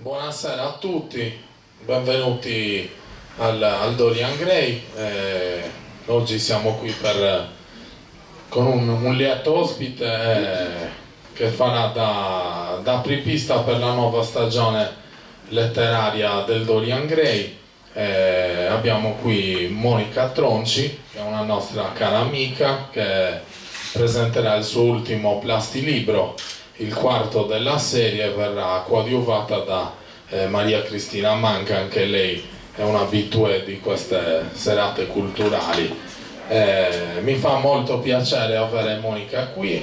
Buonasera a tutti, benvenuti al Dorian Gray. Oggi siamo qui con un lieto ospite che farà da apripista per la nuova stagione letteraria del Dorian Gray. Abbiamo qui Monica Tronci, che è una nostra cara amica, che presenterà il suo ultimo plastilibro, il quarto della serie. Verrà coadiuvata da Maria Cristina Manca, anche lei è un abitué di queste serate culturali. Mi fa molto piacere avere Monica qui.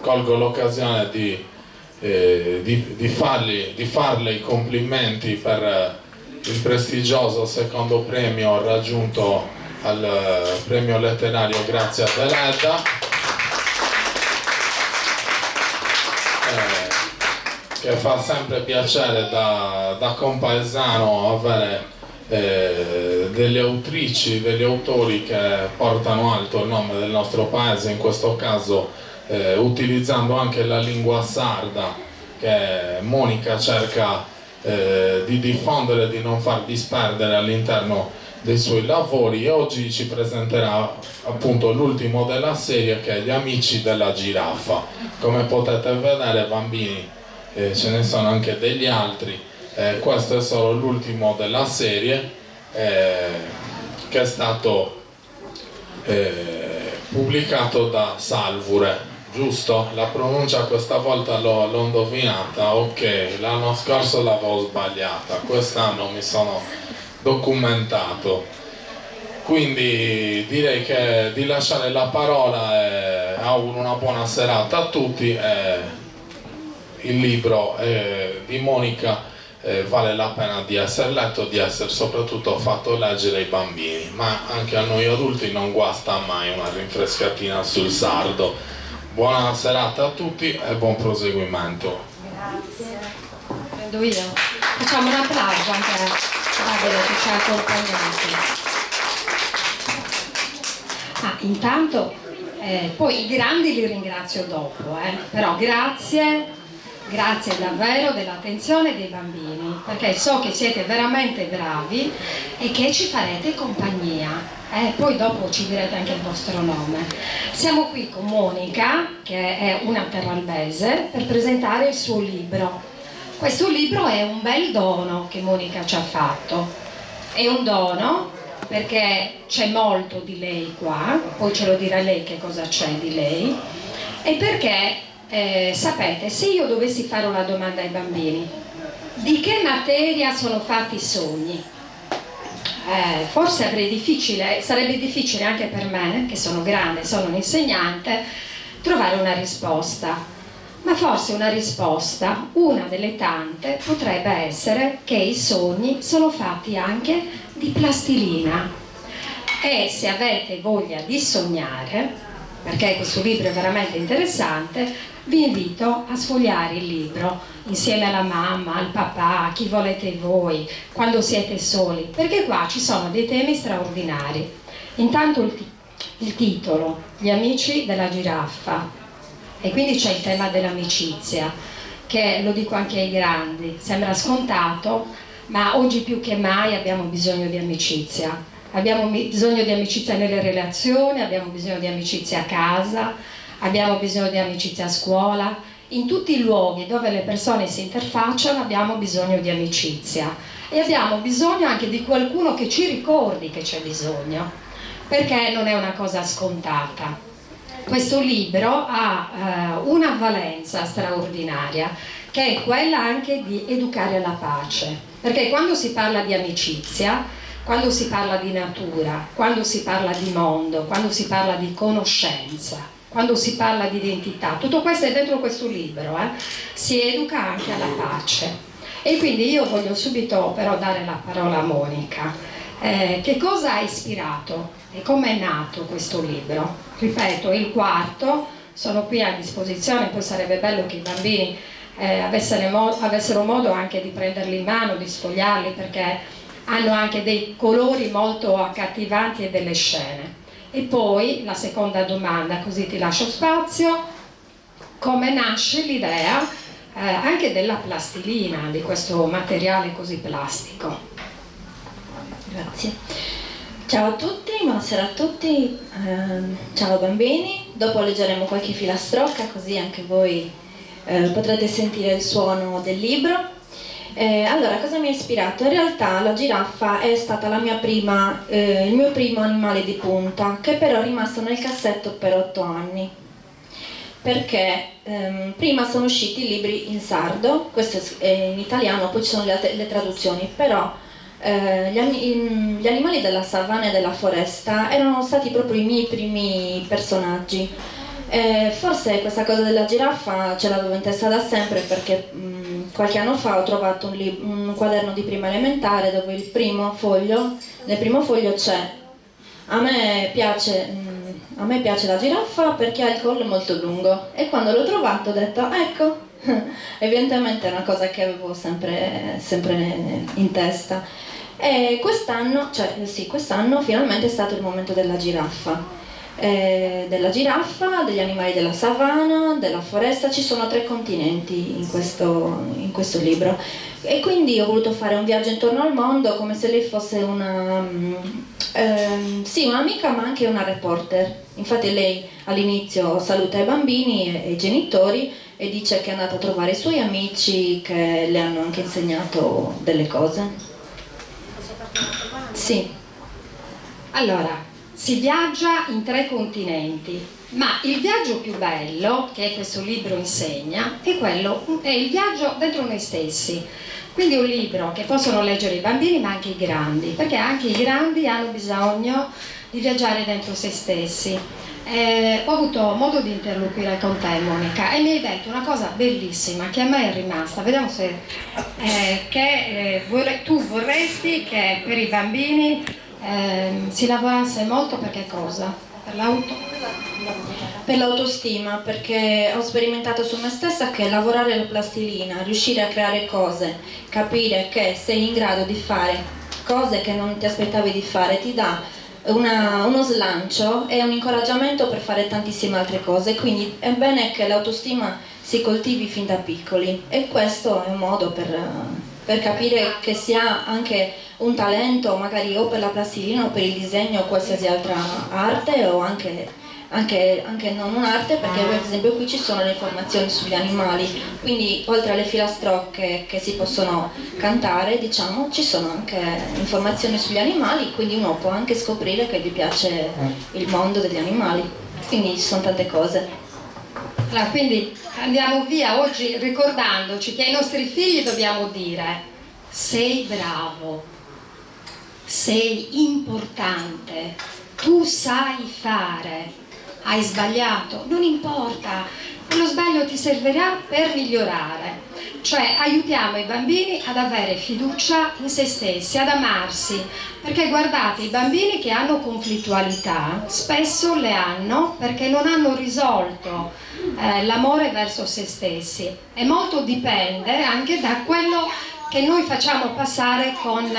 Colgo l'occasione di farle i complimenti per il prestigioso secondo premio raggiunto al premio letterario Grazia Deledda, che fa sempre piacere da compaesano avere delle autrici, degli autori che portano alto il nome del nostro paese, in questo caso utilizzando anche la lingua sarda, che Monica cerca di diffondere, di non far disperdere all'interno dei suoi lavori. E oggi ci presenterà appunto l'ultimo della serie, che è Gli amici della giraffa. Come potete vedere, bambini, ce ne sono anche degli altri. Questo è solo l'ultimo della serie, che è stato pubblicato da Salvure, giusto? La pronuncia questa volta l'ho indovinata. Ok, l'anno scorso l'avevo sbagliata, quest'anno mi sono documentato. Quindi direi che di lasciare la parola e auguro una buona serata a tutti. Il libro di Monica vale la pena di essere letto, di essere soprattutto fatto leggere ai bambini, ma anche a noi adulti non guasta mai una rinfrescatina sul sardo. Buona serata a tutti e buon proseguimento. Grazie. Prendo io. Facciamo un applauso anche a Davide che ci ha accompagnati. Intanto poi i grandi li ringrazio dopo, però grazie davvero dell'attenzione dei bambini, perché so che siete veramente bravi e che ci farete compagnia. Poi dopo ci direte anche il vostro nome. Siamo qui con Monica, che è una terralbese, per presentare il suo libro. Questo libro è un bel dono che Monica ci ha fatto. È un dono perché c'è molto di lei qua, poi ce lo dirà lei che cosa c'è di lei, e perché sapete, se io dovessi fare una domanda ai bambini, di che materia sono fatti i sogni? Forse sarebbe difficile anche per me, che sono grande, sono un insegnante, trovare una risposta. Ma forse una risposta, una delle tante, potrebbe essere che i sogni sono fatti anche di plastilina. E se avete voglia di sognare, perché questo libro è veramente interessante, vi invito a sfogliare il libro insieme alla mamma, al papà, a chi volete voi, quando siete soli, perché qua ci sono dei temi straordinari. Intanto il titolo, Gli amici della giraffa, e quindi c'è il tema dell'amicizia, che lo dico anche ai grandi, sembra scontato, ma oggi più che mai abbiamo bisogno di amicizia. Abbiamo bisogno di amicizia nelle relazioni, abbiamo bisogno di amicizia a casa, abbiamo bisogno di amicizia a scuola, in tutti i luoghi dove le persone si interfacciano abbiamo bisogno di amicizia, e abbiamo bisogno anche di qualcuno che ci ricordi che c'è bisogno, perché non è una cosa scontata. Questo libro ha una valenza straordinaria, che è quella anche di educare alla pace, perché quando si parla di amicizia, quando si parla di natura, quando si parla di mondo, quando si parla di conoscenza, quando si parla di identità, tutto questo è dentro questo libro, si educa anche alla pace. E quindi io voglio subito però dare la parola a Monica. Che cosa ha ispirato e come è nato questo libro? Ripeto, il quarto, sono qui a disposizione, poi sarebbe bello che i bambini avessero modo anche di prenderli in mano, di sfogliarli, perché hanno anche dei colori molto accattivanti e delle scene. E poi la seconda domanda, così ti lascio spazio: come nasce l'idea anche della plastilina, di questo materiale così plastico. Grazie. Ciao a tutti, buonasera a tutti, ciao bambini. Dopo leggeremo qualche filastrocca, così anche voi potrete sentire il suono del libro. Allora, cosa mi ha ispirato? In realtà la giraffa è stata il mio primo animale di punta, che però è rimasto nel cassetto per 8 anni. Perché prima sono usciti libri in sardo, questo è in italiano, poi ci sono le traduzioni, però gli animali della savana e della foresta erano stati proprio i miei primi personaggi. Forse questa cosa della giraffa ce l'avevo in testa da sempre, perché qualche anno fa ho trovato un quaderno di prima elementare dove nel primo foglio c'è: a me piace la giraffa perché ha il collo molto lungo. E quando l'ho trovato ho detto, ecco, evidentemente è una cosa che avevo sempre in testa. E quest'anno finalmente è stato il momento della giraffa. Degli animali della savana, della foresta. Ci sono 3 continenti in questo libro, e quindi ho voluto fare un viaggio intorno al mondo come se lei fosse un'amica, ma anche una reporter. Infatti lei all'inizio saluta i bambini e i genitori e dice che è andata a trovare i suoi amici, che le hanno anche insegnato delle cose. Sì. Allora, si viaggia in 3 continenti, ma il viaggio più bello, che questo libro insegna, è il viaggio dentro noi stessi. Quindi è un libro che possono leggere i bambini, ma anche i grandi, perché anche i grandi hanno bisogno di viaggiare dentro se stessi. Ho avuto modo di interloquire con te, Monica, e mi hai detto una cosa bellissima che a me è rimasta. Vediamo se tu vorresti che per i bambini si lavorasse molto. Per che cosa? Per l'autostima, perché ho sperimentato su me stessa che lavorare la plastilina, riuscire a creare cose, capire che sei in grado di fare cose che non ti aspettavi di fare, ti dà uno slancio e un incoraggiamento per fare tantissime altre cose. Quindi è bene che l'autostima si coltivi fin da piccoli, e questo è un modo per capire che si ha anche un talento, magari o per la plastilina o per il disegno o qualsiasi altra arte, o anche non un'arte, perché per esempio qui ci sono le informazioni sugli animali, quindi oltre alle filastrocche che si possono cantare, diciamo, ci sono anche informazioni sugli animali, quindi uno può anche scoprire che gli piace il mondo degli animali, quindi ci sono tante cose. Allora, quindi andiamo via oggi ricordandoci che ai nostri figli dobbiamo dire: sei bravo, sei importante, tu sai fare. Hai sbagliato, non importa, lo sbaglio ti servirà per migliorare. Cioè aiutiamo i bambini ad avere fiducia in se stessi, ad amarsi, perché guardate, i bambini che hanno conflittualità spesso le hanno perché non hanno risolto l'amore verso se stessi, e molto dipende anche da quello che noi facciamo passare con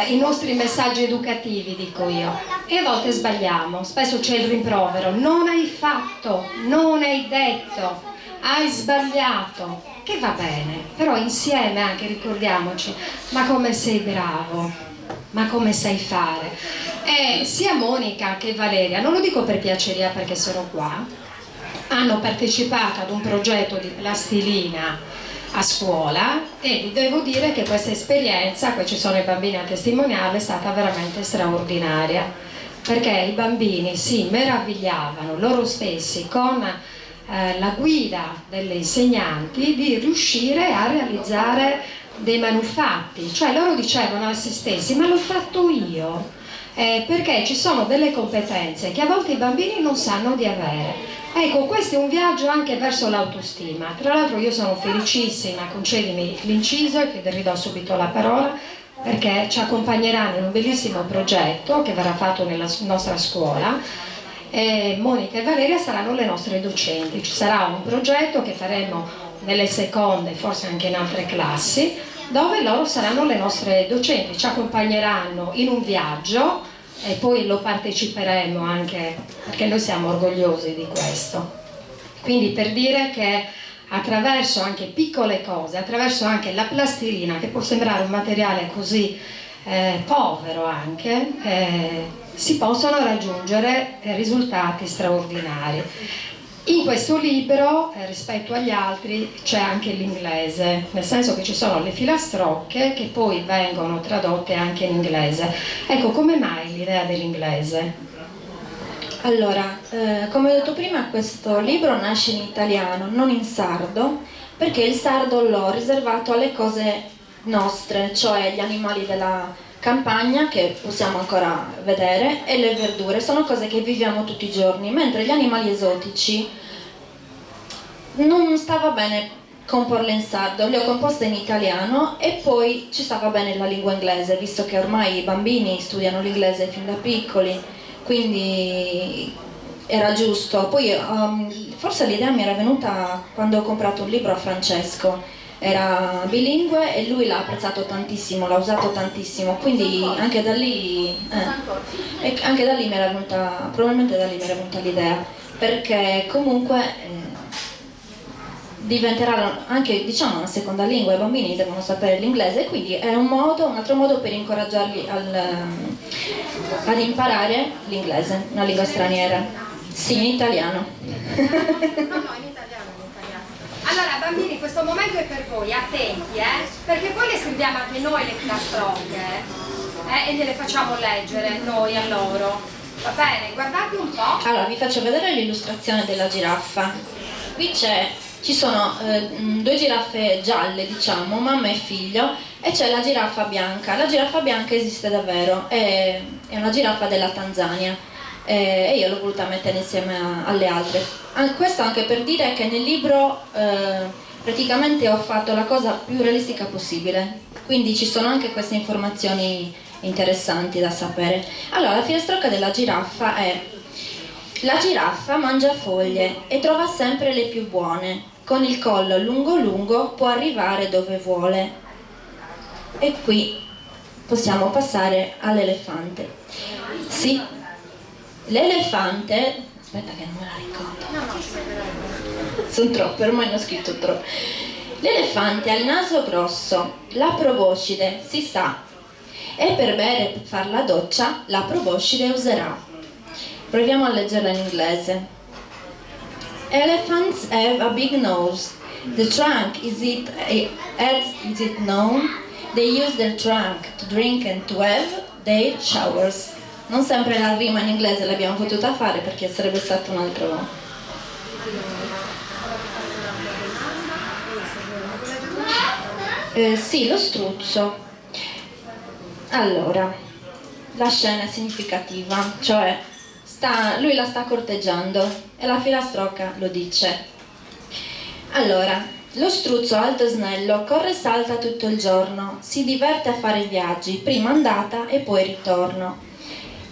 i nostri messaggi educativi, dico io, e a volte sbagliamo. Spesso c'è il rimprovero: non hai fatto, non hai detto, hai sbagliato, che va bene, però insieme anche ricordiamoci: ma come sei bravo, ma come sai fare. E sia Monica che Valeria, non lo dico per piaceria perché sono qua, hanno partecipato ad un progetto di plastilina a scuola, e vi devo dire che questa esperienza, qui ci sono i bambini a testimoniarla, è stata veramente straordinaria, perché i bambini si meravigliavano loro stessi con la guida delle insegnanti di riuscire a realizzare dei manufatti. Cioè loro dicevano a se stessi: ma l'ho fatto io, perché ci sono delle competenze che a volte i bambini non sanno di avere. Ecco, questo è un viaggio anche verso l'autostima. Tra l'altro io sono felicissima, concedimi l'inciso e ti ridò subito la parola, perché ci accompagneranno in un bellissimo progetto che verrà fatto nella nostra scuola. Monica e Valeria saranno le nostre docenti. Ci sarà un progetto che faremo nelle seconde, forse anche in altre classi, dove loro saranno le nostre docenti, ci accompagneranno in un viaggio e poi lo parteciperemo anche perché noi siamo orgogliosi di questo. Quindi per dire che attraverso anche piccole cose, attraverso anche la plastilina, che può sembrare un materiale così povero anche, si possono raggiungere risultati straordinari. In questo libro, rispetto agli altri, c'è anche l'inglese, nel senso che ci sono le filastrocche che poi vengono tradotte anche in inglese. Ecco, come mai l'idea dell'inglese? Allora, come ho detto prima, questo libro nasce in italiano, non in sardo, perché il sardo l'ho riservato alle cose nostre, cioè gli animali della campagna che possiamo ancora vedere e le verdure, sono cose che viviamo tutti i giorni, mentre gli animali esotici non stava bene comporle in sardo, le ho composte in italiano e poi ci stava bene la lingua inglese, visto che ormai i bambini studiano l'inglese fin da piccoli, quindi era giusto. Poi forse l'idea mi era venuta quando ho comprato un libro a Francesco, era bilingue e lui l'ha apprezzato tantissimo, l'ha usato tantissimo, quindi anche da lì mi era venuta, probabilmente da lì mi era venuta l'idea, perché comunque diventerà anche, diciamo, una seconda lingua, i bambini devono sapere l'inglese, quindi è un altro modo per incoraggiarli ad imparare l'inglese, una lingua straniera. Sì, in italiano. Allora bambini, questo momento è per voi, attenti, perché poi le scriviamo anche noi le filastrocche e gliele facciamo leggere noi a loro, va bene? Guardate un po'. Allora vi faccio vedere l'illustrazione della giraffa. Qui ci sono due giraffe gialle, diciamo, mamma e figlio, e c'è la giraffa bianca. La giraffa bianca esiste davvero, è una giraffa della Tanzania. E io l'ho voluta mettere insieme alle altre. Questo anche per dire che nel libro praticamente ho fatto la cosa più realistica possibile, quindi ci sono anche queste informazioni interessanti da sapere. Allora, la filastrocca della giraffa è: la giraffa mangia foglie e trova sempre le più buone, con il collo lungo lungo può arrivare dove vuole. E qui possiamo passare all'elefante. Sì, l'elefante, aspetta che non me la ricordo, sono troppe, ormai ne ho scritto troppo. L'elefante ha il naso grosso, la proboscide si sa, e per bere e far la doccia la proboscide userà. Proviamo a leggerla in inglese. Elephants have a big nose. The trunk is it known? They use their trunk to drink and to have their showers. Non sempre la rima in inglese l'abbiamo potuta fare perché sarebbe stato un altro. Sì, lo struzzo. Allora, la scena è significativa, cioè lui la sta corteggiando e la filastrocca lo dice. Allora, lo struzzo alto e snello corre e salta tutto il giorno, si diverte a fare viaggi, prima andata e poi ritorno.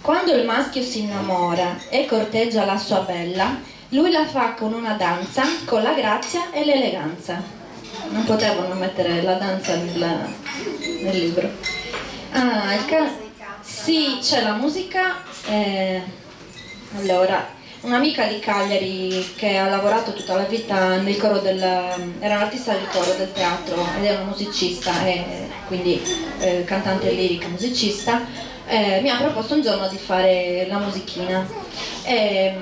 Quando il maschio si innamora e corteggia la sua bella, lui la fa con una danza, con la grazia e l'eleganza. Non potevano mettere la danza nel libro. Sì, c'è la musica. Allora, un'amica di Cagliari che ha lavorato tutta la vita nel coro era un'artista del coro del teatro ed è una musicista, e quindi cantante lirica, musicista. Mi ha proposto un giorno di fare la musichina e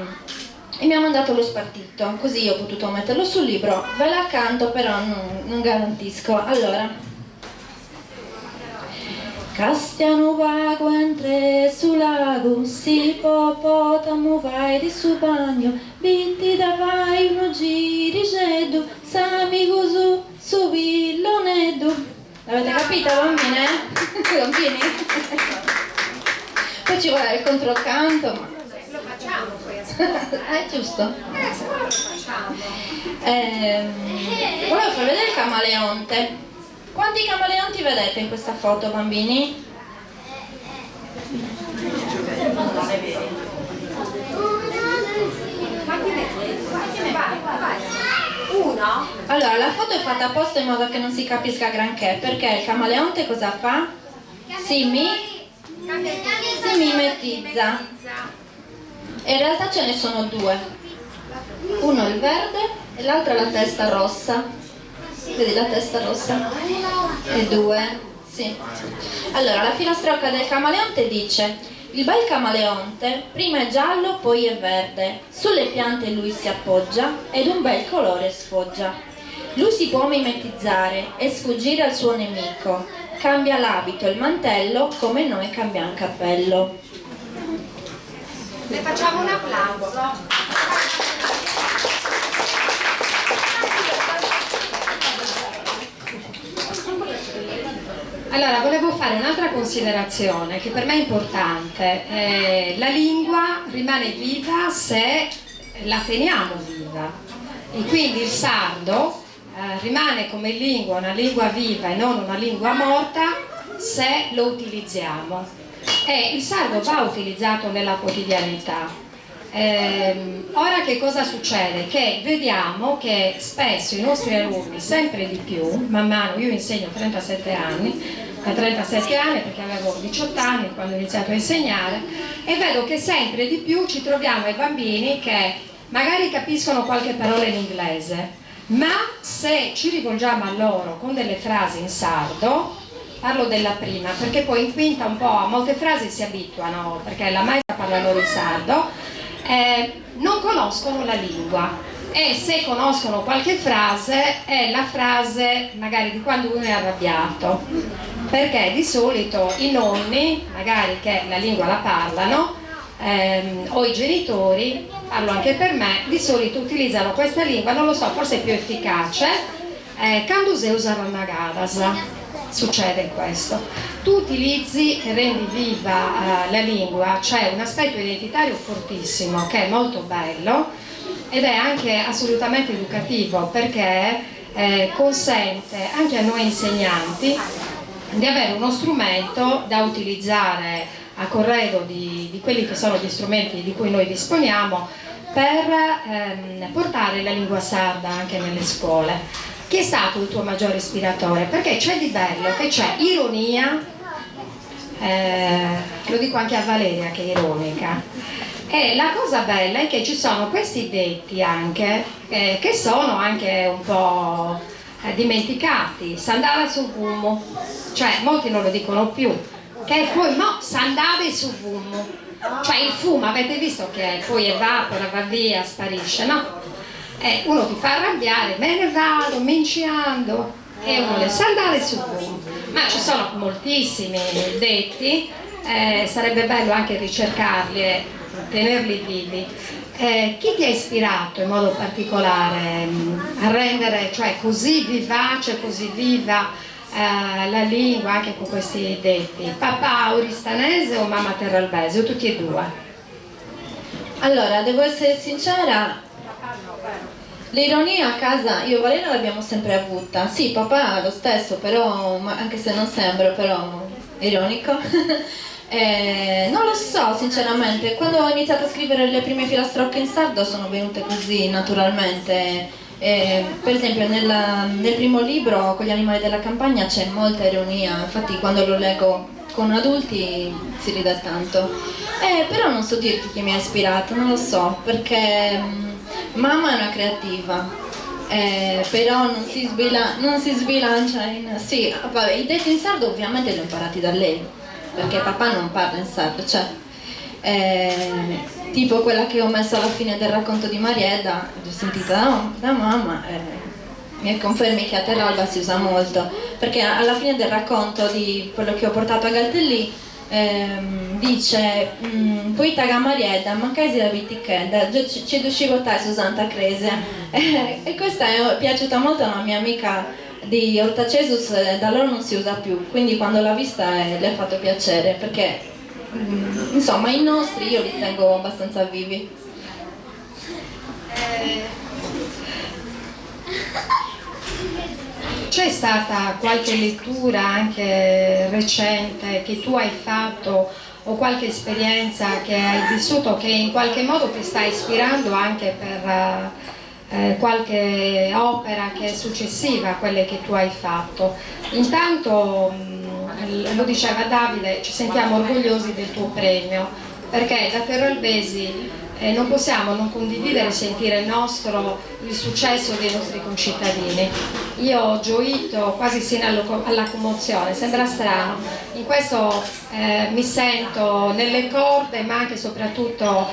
mi ha mandato lo spartito, così io ho potuto metterlo sul libro. Ve la canto, però non garantisco. Allora, Castiano vago entre sul lago, si popotamo vai di su bagno, binti da vai uno girigedu, samigo su villoneddu. L'avete capito, bambine? Bambini? Poi ci vuole il controcanto, ma Lo facciamo poi, giusto. lo facciamo. Volevo far vedere il camaleonte. Quanti camaleonti vedete in questa foto, bambini? Quanti vedi? Vai. Uno? Allora, la foto è fatta apposta in modo che non si capisca granché, perché il camaleonte cosa fa? Si mimetizza. E in realtà ce ne sono due. Uno il verde e l'altra la testa rossa. Vedi la testa rossa? E 2, sì. Allora, la filastrocca del camaleonte dice: il bel camaleonte prima è giallo, poi è verde, sulle piante lui si appoggia ed un bel colore sfoggia. Lui si può mimetizzare e sfuggire al suo nemico, cambia l'abito e il mantello come noi cambiamo cappello. Le facciamo un applauso. Allora, volevo fare un'altra considerazione che per me è importante. La lingua rimane viva se la teniamo viva, e quindi il sardo rimane come lingua una lingua viva e non una lingua morta se lo utilizziamo. E il sardo va utilizzato nella quotidianità. Ora che cosa succede? Che vediamo che spesso i nostri alunni, sempre di più, man mano, io insegno 37 anni, da 37 anni perché avevo 18 anni quando ho iniziato a insegnare, e vedo che sempre di più ci troviamo ai bambini che magari capiscono qualche parola in inglese, ma se ci rivolgiamo a loro con delle frasi in sardo, parlo della prima, perché poi in quinta un po' a molte frasi si abituano, perché la maestra parla loro in sardo, non conoscono la lingua, e se conoscono qualche frase è la frase magari di quando uno è arrabbiato, perché di solito i nonni, magari che la lingua la parlano, o i genitori, parlo anche per me, di solito utilizzano questa lingua, non lo so, forse è più efficace, quando si usano una gadasa. Succede questo: tu utilizzi e rendi viva la lingua, c'è un aspetto identitario fortissimo che è molto bello ed è anche assolutamente educativo, perché consente anche a noi insegnanti di avere uno strumento da utilizzare a corredo di quelli che sono gli strumenti di cui noi disponiamo per portare la lingua sarda anche nelle scuole. Chi è stato il tuo maggiore ispiratore? Perché c'è di bello che c'è ironia, lo dico anche a Valeria che è ironica, e la cosa bella è che ci sono questi detti anche che sono anche un po' dimenticati. Sandare sul fumo, cioè molti non lo dicono più, che poi no, sandare sul fumo, cioè il fumo avete visto che poi evapora, va via, sparisce, no? Uno ti fa arrabbiare, me ne vado, minciando, e uno le sandale sul fumo. Ma ci sono moltissimi detti, sarebbe bello anche ricercarli e tenerli vivi. Chi ti ha ispirato in modo particolare a rendere, cioè, così vivace, così viva la lingua anche con questi detti? Papà oristanese o mamma terralbese, o tutti e due? Allora, devo essere sincera, l'ironia a casa io e Valeria l'abbiamo sempre avuta. Sì, papà lo stesso, però anche se non sembra, però ironico. Non lo so sinceramente, quando ho iniziato a scrivere le prime filastrocche in sardo sono venute così naturalmente. Per esempio nel primo libro, con gli animali della campagna, c'è molta ironia, infatti quando lo leggo con adulti si ride tanto. Però non so dirti chi mi ha ispirato, non lo so, perché mamma è una creativa, però non si sbilancia in... Sì, vabbè, i detti in sardo ovviamente li ho imparati da lei, perché papà non parla in sardo, cioè tipo quella che ho messo alla fine del racconto di Marieda, l'ho sentita da mamma, mi confermi che a Terralba si usa molto, perché alla fine del racconto di quello che ho portato a Galtellì dice poi taga Marieda ma che si abiti che ci uscivo su Santa Crese e questa è piaciuta molto a una mia amica di Ortacesus, da loro non si usa più, quindi quando l'ha vista le ha fatto piacere, perché insomma i nostri io li tengo abbastanza vivi. C'è stata qualche lettura anche recente che tu hai fatto, o qualche esperienza che hai vissuto che in qualche modo ti sta ispirando anche per qualche opera che è successiva a quelle che tu hai fatto? Intanto, lo diceva Davide, ci sentiamo orgogliosi del tuo premio, perché da Terralbesi non possiamo non condividere e sentire nostro il successo dei nostri concittadini. Io ho gioito quasi sino alla commozione, sembra strano, in questo mi sento nelle corde, ma anche e soprattutto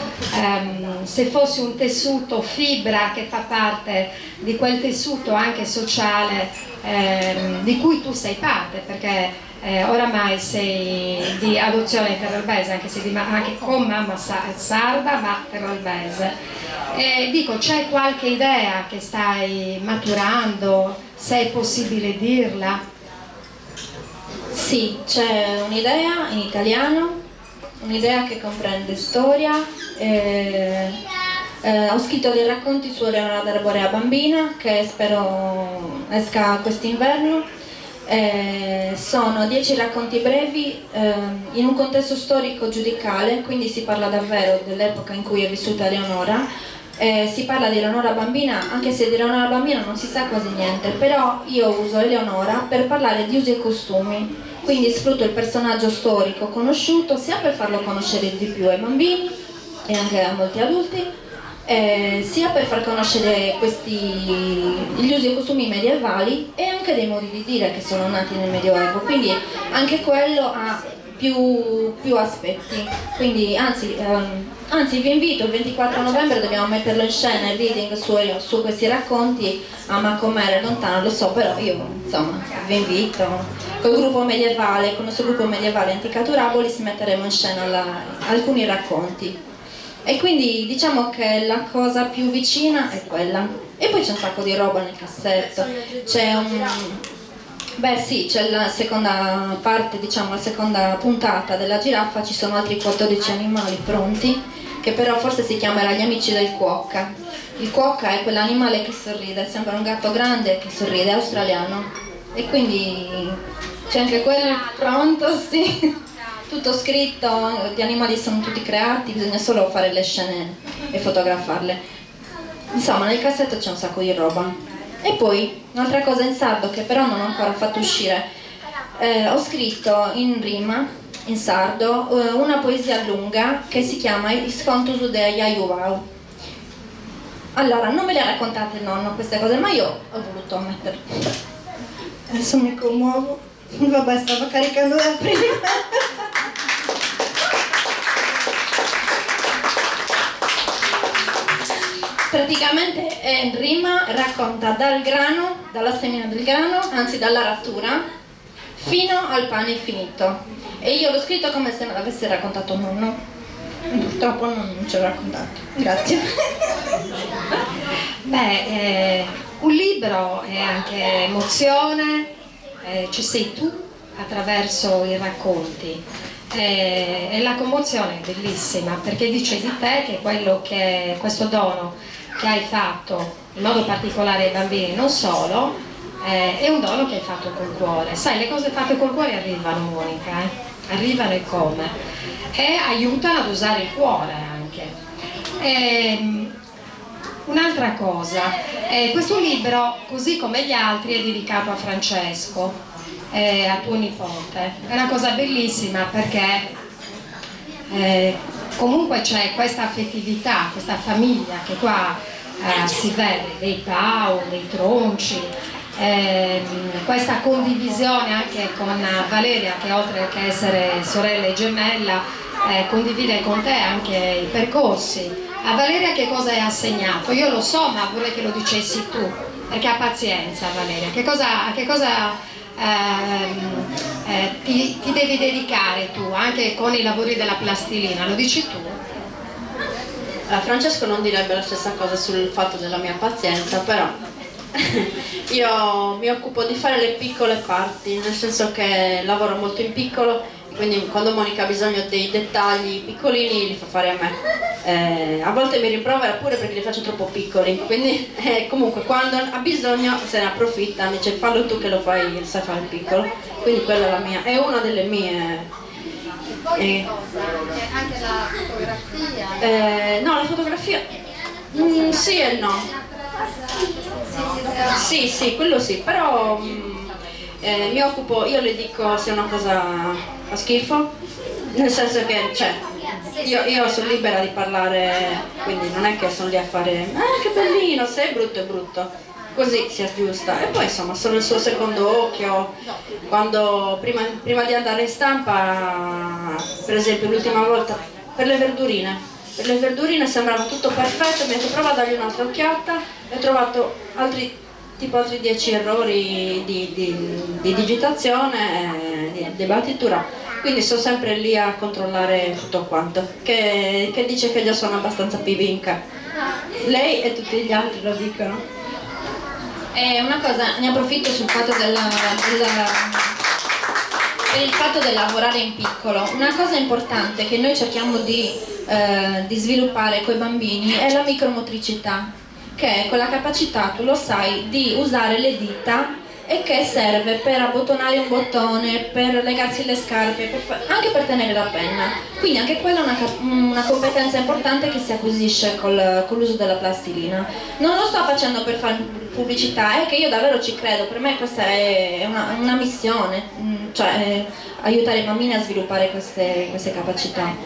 se fossi un tessuto fibra che fa parte di quel tessuto anche sociale di cui tu sei parte, perché oramai sei di adozione terralbese, anche con mamma sarda ma terralbese. Dico, c'è qualche idea che stai maturando, se è possibile dirla? Sì, c'è un'idea in italiano, un'idea che comprende storia, ho scritto dei racconti su Eleonora della Borea bambina che spero esca quest'inverno. Sono 10 racconti brevi in un contesto storico giudicale, quindi si parla davvero dell'epoca in cui è vissuta Eleonora. Si parla di Eleonora bambina, anche se di Eleonora bambina non si sa quasi niente, però io uso Eleonora per parlare di usi e costumi, quindi sfrutto il personaggio storico conosciuto sia per farlo conoscere di più ai bambini e anche a molti adulti, sia per far conoscere gli usi e costumi medievali e anche dei modi di dire che sono nati nel Medioevo, quindi anche quello ha più aspetti. Quindi anzi vi invito, il 24 novembre dobbiamo metterlo in scena, il reading su questi racconti a Macomere, lontano, lo so, però io insomma vi invito. Con il nostro gruppo medievale Anticaturabilis metteremo in scena alcuni racconti. E quindi diciamo che la cosa più vicina è quella. E poi c'è un sacco di roba nel cassetto. C'è la seconda parte, diciamo la seconda puntata della giraffa, ci sono altri 14 animali pronti, che però forse si chiamerà Gli amici del cuoca. Il cuoca è quell'animale che sorride, è sempre un gatto grande che sorride, è australiano. E quindi c'è anche quello pronto, sì. Tutto scritto, gli animali sono tutti creati, bisogna solo fare le scene e fotografarle. Insomma, nel cassetto c'è un sacco di roba. E poi, un'altra cosa in sardo che però non ho ancora fatto uscire, ho scritto in rima, in sardo, una poesia lunga che si chiama Iscontus de Iaiuvau. Allora, non me le ha raccontate il nonno queste cose, ma io ho voluto ammetterle. Adesso mi commuovo. Vabbè, stavo caricando da prima. Praticamente è in rima, racconta dal grano, dalla semina del grano, anzi dalla rattura, fino al pane infinito. E io l'ho scritto come se me l'avesse raccontato nonno. Purtroppo non ce l'ho raccontato. Grazie. Un libro è anche emozione, ci sei tu attraverso i racconti. E la commozione è bellissima perché dice di te che questo dono che hai fatto in modo particolare ai bambini, non solo, è un dono che hai fatto col cuore. Sai, le cose fatte col cuore arrivano, Monica, arrivano e come, e aiutano ad usare il cuore anche. Un'altra cosa, questo libro, così come gli altri, è dedicato a Francesco, a tuo nipote. È una cosa bellissima perché comunque c'è questa affettività, questa famiglia che qua si vede, dei Pau, dei Tronci, questa condivisione anche con Valeria, che oltre che essere sorella e gemella condivide con te anche i percorsi. A Valeria che cosa hai assegnato? Io lo so, ma vorrei che lo dicessi tu, perché ha pazienza Valeria. Che cosa ti devi dedicare tu, anche con i lavori della plastilina? Lo dici tu? Francesco non direbbe la stessa cosa sul fatto della mia pazienza, però io mi occupo di fare le piccole parti, nel senso che lavoro molto in piccolo, quindi quando Monica ha bisogno dei dettagli piccolini li fa fare a me. A volte mi rimprovera pure perché li faccio troppo piccoli, quindi comunque quando ha bisogno se ne approfitta, mi dice fallo tu che lo sai fare il piccolo, quindi quella è una delle mie. Poi anche la fotografia? No, la fotografia sì e no. Sì, quello sì, però mi occupo, io le dico se una cosa fa schifo, nel senso che io sono libera di parlare, quindi non è che sono lì a fare che bellino, se è brutto, così si aggiusta. E poi insomma solo il suo secondo occhio, quando prima di andare in stampa, per esempio l'ultima volta per le verdurine sembrava tutto perfetto, mi ho detto prova a dargli un'altra occhiata e ho trovato altri 10 errori di digitazione, di battitura, quindi sono sempre lì a controllare tutto quanto, che dice che già sono abbastanza pivinca. Lei e tutti gli altri lo dicono. E una cosa, ne approfitto sul fatto per il fatto del lavorare in piccolo. Una cosa importante che noi cerchiamo di sviluppare con i bambini è la micromotricità, che è quella capacità, tu lo sai, di usare le dita e che serve per abbottonare un bottone, per legarsi le scarpe, anche per tenere la penna. Quindi anche quella è una competenza importante che si acquisisce con l'uso della plastilina. Non lo sto facendo per fare pubblicità, è che io davvero ci credo, per me questa è una missione, cioè aiutare i bambini a sviluppare queste capacità.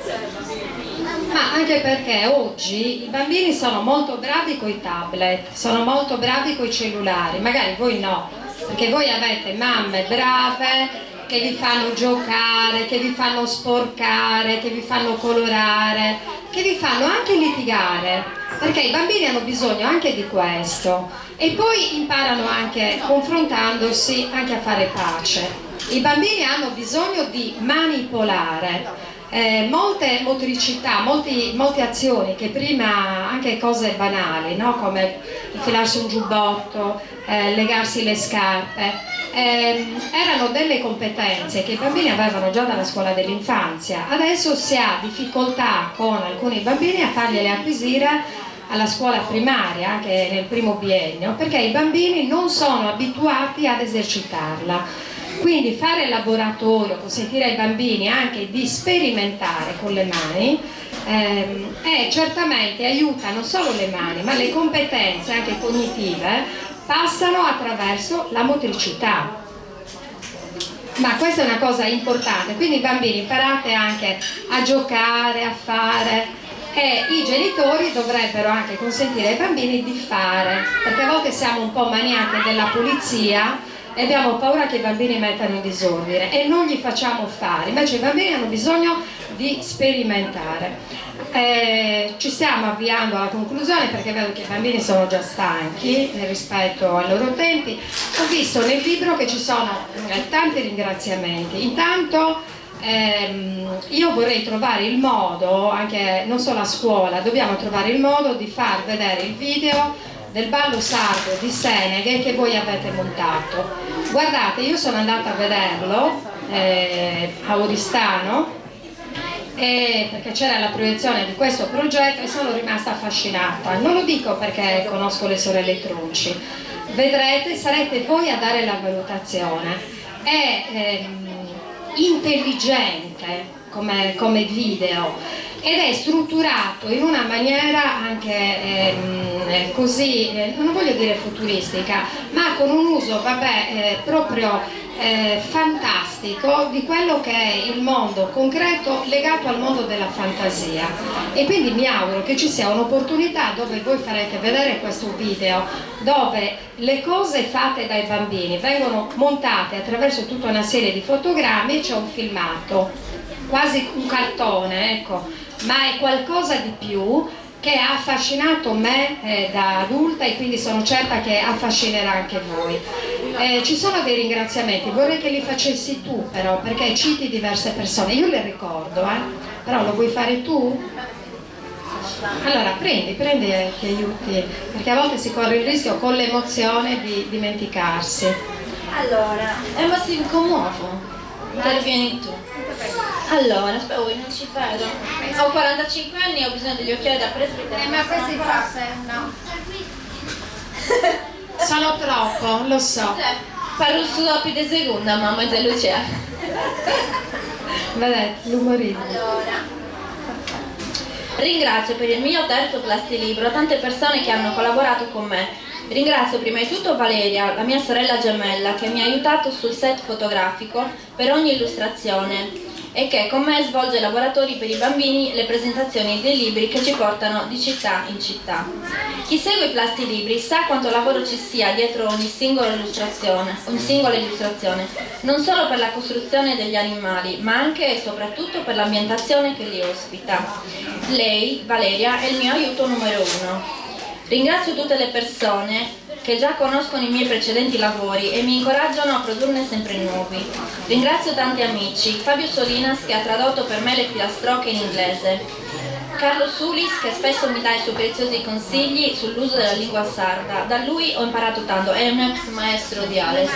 Ma anche perché oggi i bambini sono molto bravi con i tablet, sono molto bravi con i cellulari, magari voi no, perché voi avete mamme brave che vi fanno giocare, che vi fanno sporcare, che vi fanno colorare, che vi fanno anche litigare, perché i bambini hanno bisogno anche di questo e poi imparano anche, confrontandosi, anche a fare pace. I bambini hanno bisogno di manipolare. Molte motricità, molte azioni che prima, anche cose banali, no? Come infilarsi un giubbotto, legarsi le scarpe, erano delle competenze che i bambini avevano già dalla scuola dell'infanzia. Adesso si ha difficoltà con alcuni bambini a fargliele acquisire alla scuola primaria, anche nel primo biennio, perché i bambini non sono abituati ad esercitarla. Quindi fare il laboratorio, consentire ai bambini anche di sperimentare con le mani, certamente aiuta non solo le mani, ma le competenze anche cognitive passano attraverso la motricità. Ma questa è una cosa importante, quindi bambini imparate anche a giocare, a fare, e i genitori dovrebbero anche consentire ai bambini di fare, perché a volte siamo un po' maniache della pulizia e abbiamo paura che i bambini mettano in disordine e non gli facciamo fare, invece i bambini hanno bisogno di sperimentare. Ci stiamo avviando alla conclusione perché vedo che i bambini sono già stanchi rispetto ai loro tempi. Ho visto nel libro che ci sono tanti ringraziamenti. Intanto io vorrei trovare il modo, anche non solo a scuola, dobbiamo trovare il modo di far vedere il video del ballo sardo di Seneghe che voi avete montato. Guardate, io sono andata a vederlo a Oristano perché c'era la proiezione di questo progetto e sono rimasta affascinata. Non lo dico perché conosco le sorelle Tronci, vedrete, sarete voi a dare la valutazione. È intelligente come video ed è strutturato in una maniera anche così, non voglio dire futuristica, ma con un uso proprio fantastico di quello che è il mondo concreto legato al mondo della fantasia. E quindi mi auguro che ci sia un'opportunità dove voi farete vedere questo video, dove le cose fatte dai bambini vengono montate attraverso tutta una serie di fotogrammi e c'è un filmato, quasi un cartone, ecco, ma è qualcosa di più che ha affascinato me da adulta e quindi sono certa che affascinerà anche voi. Ci sono dei ringraziamenti, vorrei che li facessi tu però, perché citi diverse persone, io le ricordo, però lo vuoi fare tu? Allora prendi che ti aiuti, perché a volte si corre il rischio con l'emozione di dimenticarsi. Allora, ma si commuovo, intervieni tu. Allora, aspetta, voi non ci vedo. Ho 45 anni e ho bisogno degli occhiali da presbitero. Ma questi forse no. Sono troppo, lo so. Parlo su dopi di seconda, mamma e Lucia. Vedete, l'umorismo. Allora, ringrazio per il mio terzo plastilibro tante persone che hanno collaborato con me. Ringrazio prima di tutto Valeria, la mia sorella gemella, che mi ha aiutato sul set fotografico per ogni illustrazione. e che con me svolge laboratori per i bambini, le presentazioni dei libri che ci portano di città in città. Chi segue i Plastilibri sa quanto lavoro ci sia dietro ogni singola illustrazione, non solo per la costruzione degli animali, ma anche e soprattutto per l'ambientazione che li ospita. Lei, Valeria, è il mio aiuto numero uno. Ringrazio tutte le persone che già conoscono i miei precedenti lavori e mi incoraggiano a produrne sempre nuovi. Ringrazio tanti amici, Fabio Solinas che ha tradotto per me le filastrocche in inglese, Carlo Sulis che spesso mi dà i suoi preziosi consigli sull'uso della lingua sarda. Da lui ho imparato tanto, è un ex maestro di Ales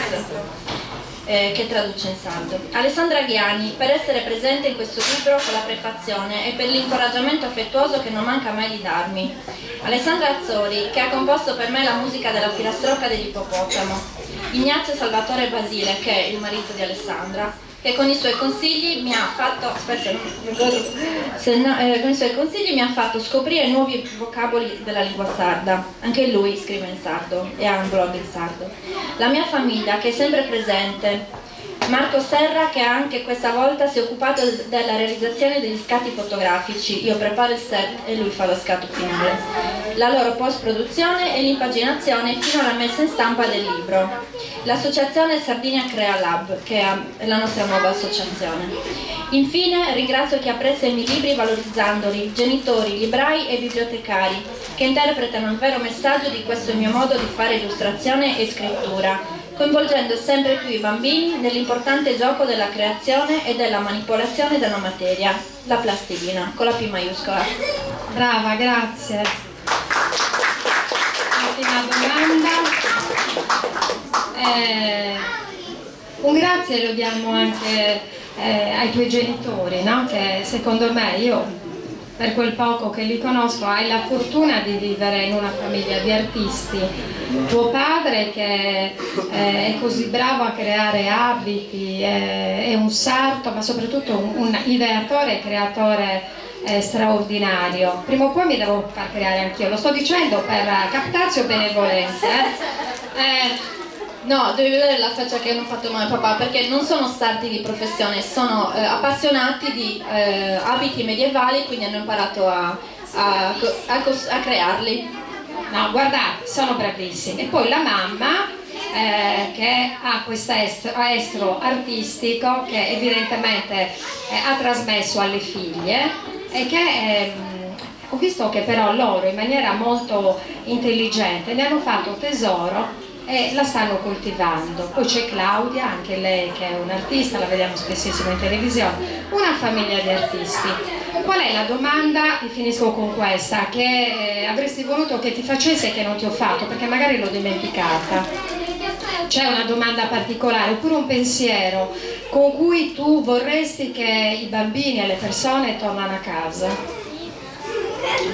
che traduce in sardo. Alessandra Ghiani per essere presente in questo libro con la prefazione e per l'incoraggiamento affettuoso che non manca mai di darmi. Alessandra Azzori che ha composto per me la musica della filastrocca dell'ippopotamo. Ignazio Salvatore Basile che è il marito di Alessandra, che con i suoi consigli mi ha fatto scoprire nuovi vocaboli della lingua sarda. Anche lui scrive in sardo e ha un blog in sardo. La mia famiglia che è sempre presente, Marco Serra che anche questa volta si è occupato della realizzazione degli scatti fotografici, io preparo il set e lui fa lo scatto finale, la loro post-produzione e l'impaginazione fino alla messa in stampa del libro, l'associazione Sardinia Crea Lab che è la nostra nuova associazione. Infine ringrazio chi apprezza i miei libri valorizzandoli, genitori, librai e bibliotecari che interpretano il vero messaggio di questo mio modo di fare illustrazione e scrittura, coinvolgendo sempre più i bambini nell'importante gioco della creazione e della manipolazione della materia, la plastilina, con la P maiuscola. Brava, grazie. Ultima domanda. Un grazie lo diamo anche ai tuoi genitori, no? Che secondo me, io per quel poco che li conosco, hai la fortuna di vivere in una famiglia di artisti. Tuo padre che è così bravo a creare abiti, è un sarto, ma soprattutto un ideatore e creatore straordinario. Prima o poi mi devo far creare anch'io, lo sto dicendo per captazio benevolenza. No, devi vedere la faccia che hanno fatto mamma e papà, perché non sono sarti di professione, sono appassionati di abiti medievali, quindi hanno imparato a crearli. No, guardate, sono bravissimi. E poi la mamma che ha questo estro artistico che evidentemente ha trasmesso alle figlie e che ho visto che però loro in maniera molto intelligente ne hanno fatto tesoro e la stanno coltivando. Poi c'è Claudia, anche lei che è un'artista, la vediamo spessissimo in televisione, una famiglia di artisti. Qual è la domanda, e finisco con questa, che avresti voluto che ti facessi e che non ti ho fatto, perché magari l'ho dimenticata? C'è una domanda particolare, oppure un pensiero con cui tu vorresti che i bambini e le persone tornano a casa?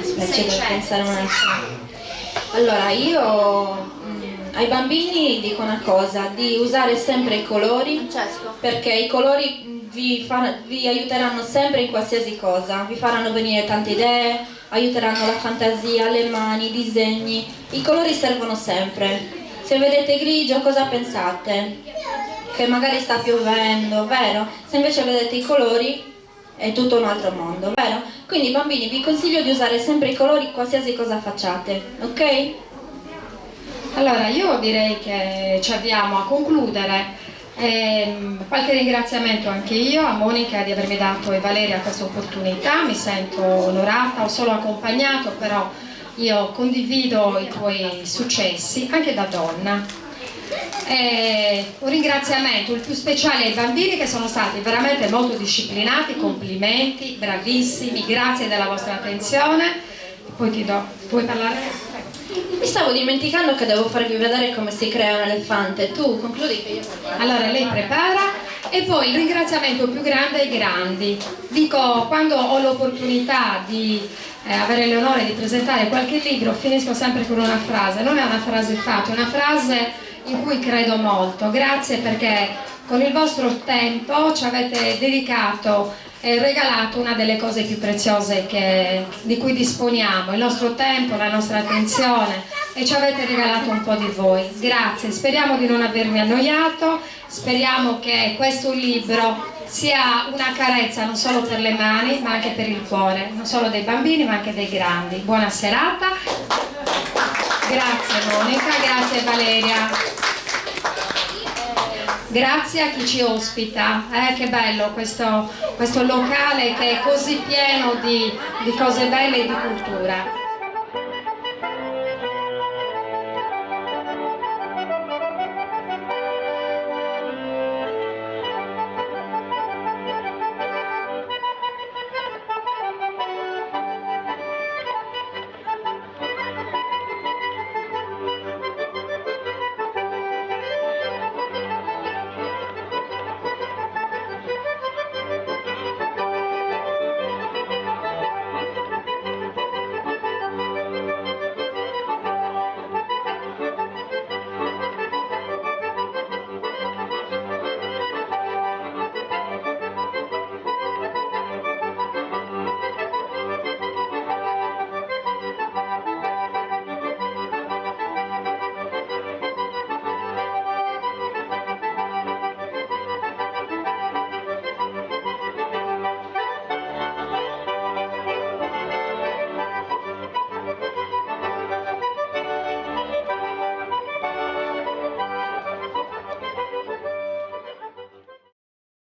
Aspetta, devo pensare un attimo. Allora, io ai bambini dico una cosa, di usare sempre i colori, perché i colori vi aiuteranno sempre in qualsiasi cosa, vi faranno venire tante idee, aiuteranno la fantasia, le mani, i disegni. I colori servono sempre. Se vedete grigio, cosa pensate? Che magari sta piovendo, vero? Se invece vedete i colori, è tutto un altro mondo, vero? Quindi bambini, vi consiglio di usare sempre i colori qualsiasi cosa facciate, ok? Allora, io direi che ci avviamo a concludere. Qualche ringraziamento anche io a Monica di avermi dato e Valeria questa opportunità, mi sento onorata, ho solo accompagnato, però io condivido i tuoi successi anche da donna. Un ringraziamento il più speciale ai bambini che sono stati veramente molto disciplinati, complimenti, bravissimi, grazie della vostra attenzione. Poi ti do, puoi parlare? Mi stavo dimenticando che devo farvi vedere come si crea un elefante. Tu concludi che io preparo. Allora lei prepara e poi il ringraziamento più grande ai grandi. Dico, quando ho l'opportunità di avere l'onore di presentare qualche libro, finisco sempre con una frase. Non è una frase fatta, è una frase in cui credo molto. Grazie perché con il vostro tempo ci avete dedicato e regalato una delle cose più preziose di cui disponiamo, il nostro tempo, la nostra attenzione, e ci avete regalato un po' di voi. Grazie, speriamo di non avermi annoiato, speriamo che questo libro sia una carezza non solo per le mani ma anche per il cuore, non solo dei bambini ma anche dei grandi. Buona serata, grazie Monica, grazie Valeria, grazie a chi ci ospita, che bello questo locale che è così pieno di cose belle e di cultura.